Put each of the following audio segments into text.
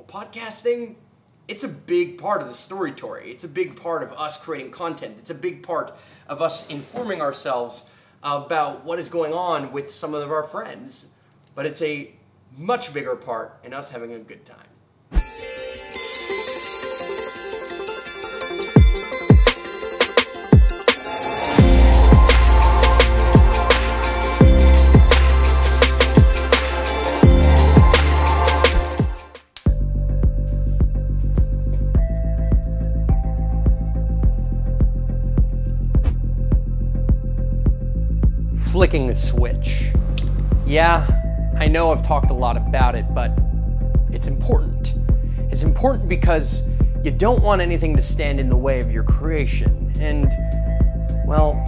podcasting, it's a big part of the Storytory. It's a big part of us creating content. It's a big part of us informing ourselves about what is going on with some of our friends. But it's a much bigger part in us having a good time. Flicking the switch. Yeah, I know I've talked a lot about it, but it's important. It's important because you don't want anything to stand in the way of your creation. And, well,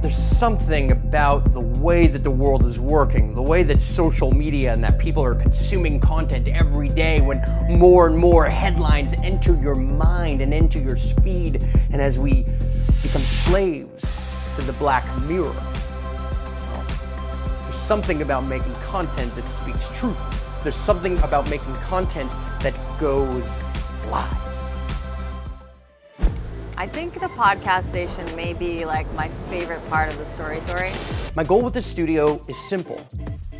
there's something about the way that the world is working, the way that social media and that people are consuming content every day when more and more headlines enter your mind and into your feed, and as we become slaves to the Black Mirror. Something about making content that speaks truth. There's something about making content that goes live. I think the podcast station may be like my favorite part of the Storytory. My goal with this studio is simple.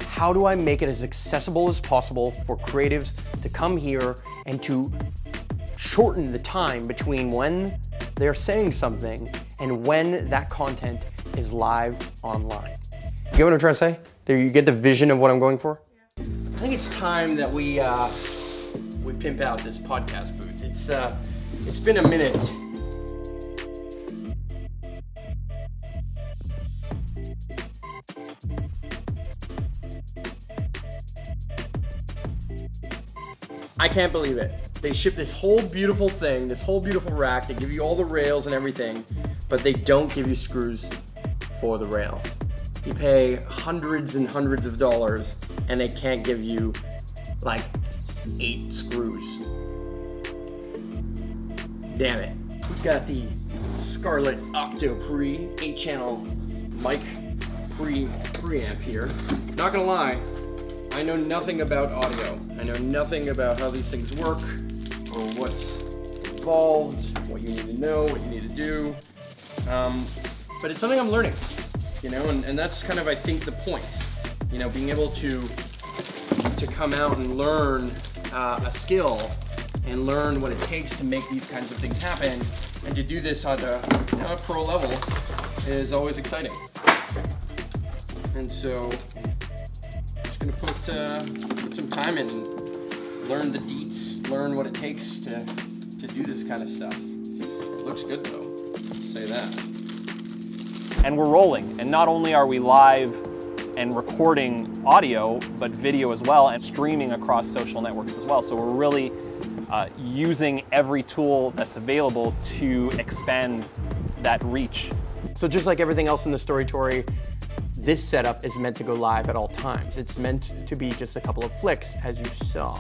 How do I make it as accessible as possible for creatives to come here and to shorten the time between when they're saying something and when that content is live online? You get what I'm trying to say? Do you get the vision of what I'm going for? I think it's time that we pimp out this podcast booth. It's been a minute. I can't believe it. They ship this whole beautiful thing, this whole beautiful rack. They give you all the rails and everything, but they don't give you screws for the rails. You pay hundreds and hundreds of dollars and they can't give you like 8 screws. Damn it. We've got the Scarlett Octo Pre 8-channel mic preamp here. Not gonna lie, I know nothing about audio. I know nothing about how these things work or what's involved, what you need to know, what you need to do. But it's something I'm learning. You know, and that's kind of, I think, the point. You know, being able to come out and learn a skill and learn what it takes to make these kinds of things happen, and to do this on a pro level is always exciting. And so, just gonna put some time in, learn the deets, learn what it takes to do this kind of stuff. It looks good though, I'll say that. And we're rolling, and not only are we live and recording audio, but video as well, and streaming across social networks as well. So we're really using every tool that's available to expand that reach. So just like everything else in the Storytory, this setup is meant to go live at all times. It's meant to be just a couple of flicks, as you saw.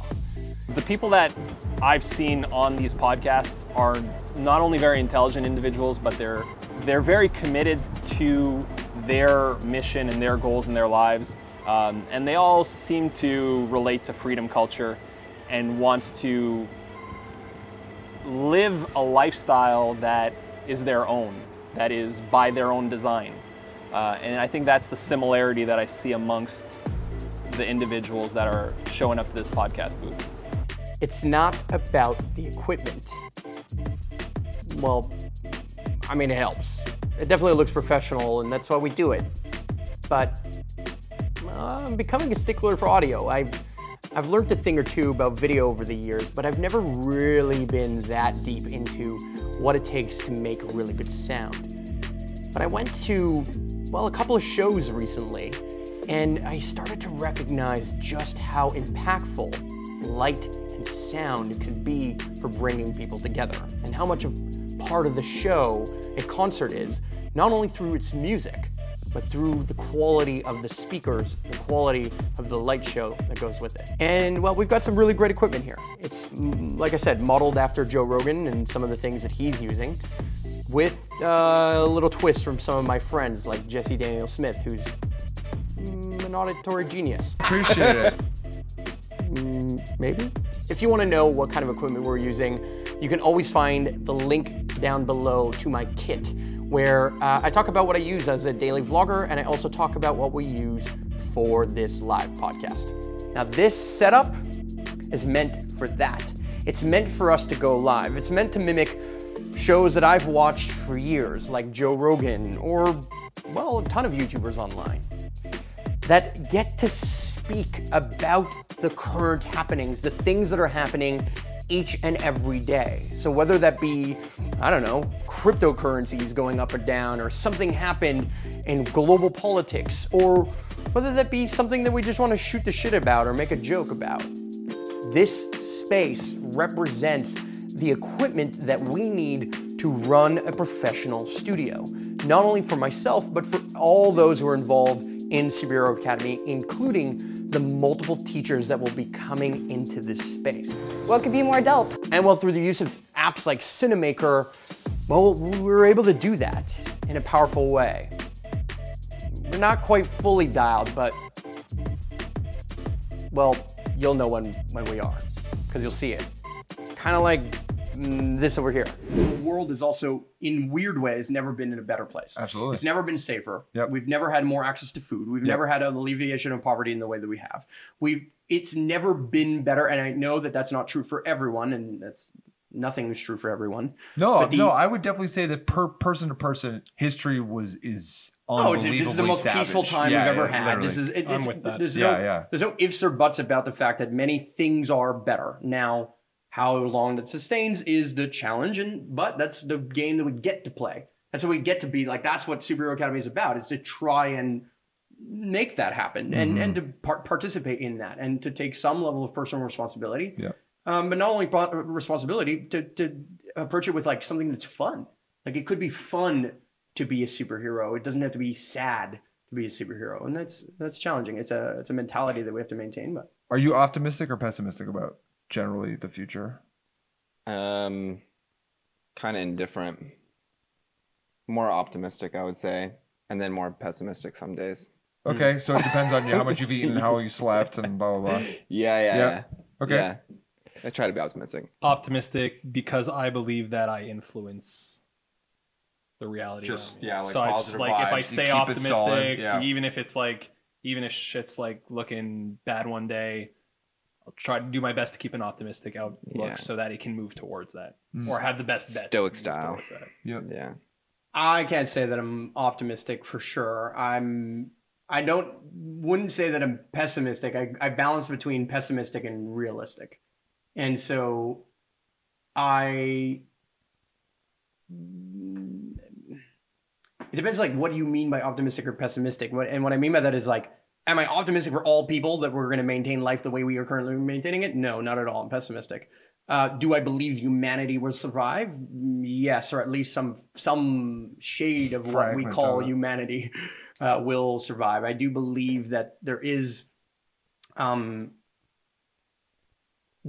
The people that I've seen on these podcasts are not only very intelligent individuals, but they're very committed to their mission and their goals in their lives. And they all seem to relate to freedom culture and want to live a lifestyle that is their own, that is by their own design. And I think that's the similarity that I see amongst the individuals that are showing up to this podcast booth. It's not about the equipment. Well, I mean, it helps. It definitely looks professional, and that's why we do it. But I'm becoming a stickler for audio. I've learned a thing or two about video over the years, but I've never really been that deep into what it takes to make a really good sound. But I went to, well, a couple of shows recently, and I started to recognize just how impactful light and sound could be for bringing people together, and how much of part of the show a concert is, not only through its music, but through the quality of the speakers, the quality of the light show that goes with it. And well, we've got some really great equipment here. It's, like I said, modeled after Joe Rogan and some of the things that he's using, with a little twist from some of my friends like Jesse Daniel Smith, who's an auditory genius. Appreciate it. Maybe? If you want to know what kind of equipment we're using, you can always find the link down below to my kit, where I talk about what I use as a daily vlogger, and I also talk about what we use for this live podcast. Now, this setup is meant for that. It's meant for us to go live. It's meant to mimic shows that I've watched for years, like Joe Rogan or, well, a ton of YouTubers online that get to speak about the current happenings, the things that are happening each and every day. So whether that be, I don't know, cryptocurrencies going up or down, or something happened in global politics, or whether that be something that we just want to shoot the shit about or make a joke about. This space represents the equipment that we need to run a professional studio, not only for myself, but for all those who are involved in Superhero Academy, including the multiple teachers that will be coming into this space. What could be more dope? And well, through the use of apps like Cinamaker, well, we were able to do that in a powerful way. We're not quite fully dialed, but, well, you'll know when we are, because you'll see it. Kind of like this over here. The world is also, in weird ways, never been in a better place. Absolutely. It's never been safer. Yep. We've never had more access to food. We've never had an alleviation of poverty in the way that we have. It's never been better, and I know that that's not true for everyone, and nothing is true for everyone. No, I would definitely say that person to person, history is unbelievably this is the most peaceful time we've ever had. Literally. I'm with that. There's no ifs or buts about the fact that many things are better. Now, how long that sustains is the challenge, but that's the game that we get to play. That's what we get to be like. That's what Superhero Academy is about, is to try and make that happen and to participate in that and to take some level of personal responsibility. Yeah. But not only responsibility, to approach it with like something that's fun. Like, it could be fun to be a superhero. It doesn't have to be sad to be a superhero, and that's challenging. It's a mentality that we have to maintain. But are you optimistic or pessimistic about generally the future? Kind of indifferent. More optimistic, I would say, and then more pessimistic some days. Okay, so it depends on you, how much you've eaten, how you slept, and blah blah blah. Yeah. Okay. Yeah. I try to be optimistic. Optimistic because I believe that I influence the reality. Just around me. like so I just positive like if I vibes, stay you keep it solid, optimistic, even if shit's like looking bad one day, I'll try to do my best to keep an optimistic outlook so that it can move towards that or have the best bet. Stoic style. Yep. Yeah. I can't say that I'm optimistic for sure. Wouldn't say that I'm pessimistic. I balance between pessimistic and realistic. And so it depends, like, what do you mean by optimistic or pessimistic? And what I mean by that is, like, am I optimistic for all people that we're going to maintain life the way we are currently maintaining it? No, not at all. I'm pessimistic. Do I believe humanity will survive? Yes, or at least some shade of what we call humanity will survive. I do believe that there is...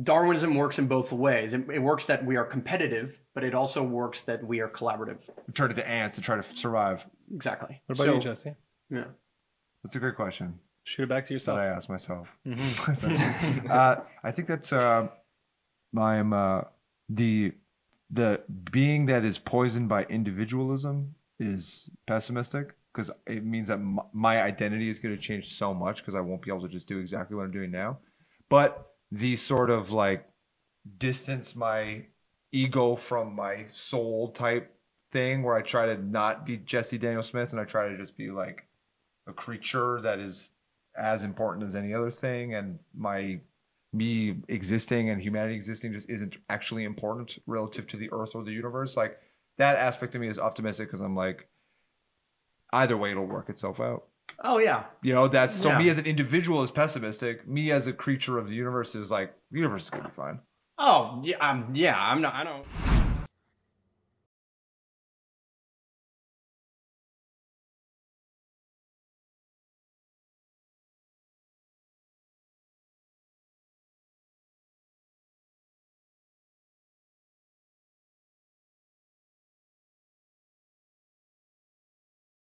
Darwinism works in both ways. It works that we are competitive, but it also works that we are collaborative. Turn to the ants and try to survive. Exactly. What about you, Jesse? Yeah. That's a great question Shoot it back to yourself. that I asked myself. I think that's the being that is poisoned by individualism is pessimistic, because it means that my identity is going to change so much because I won't be able to just do exactly what I'm doing now. But the sort of like distance my ego from my soul type thing, where I try to not be Jesse Daniel Smith and I try to just be like a creature that is as important as any other thing, and me existing and humanity existing just isn't actually important relative to the earth or the universe. Like, that aspect of me is optimistic because I'm like, either way it'll work itself out. Oh yeah. You know, that's so me as an individual is pessimistic. Me as a creature of the universe is like, the universe is gonna be fine. Oh yeah. I don't.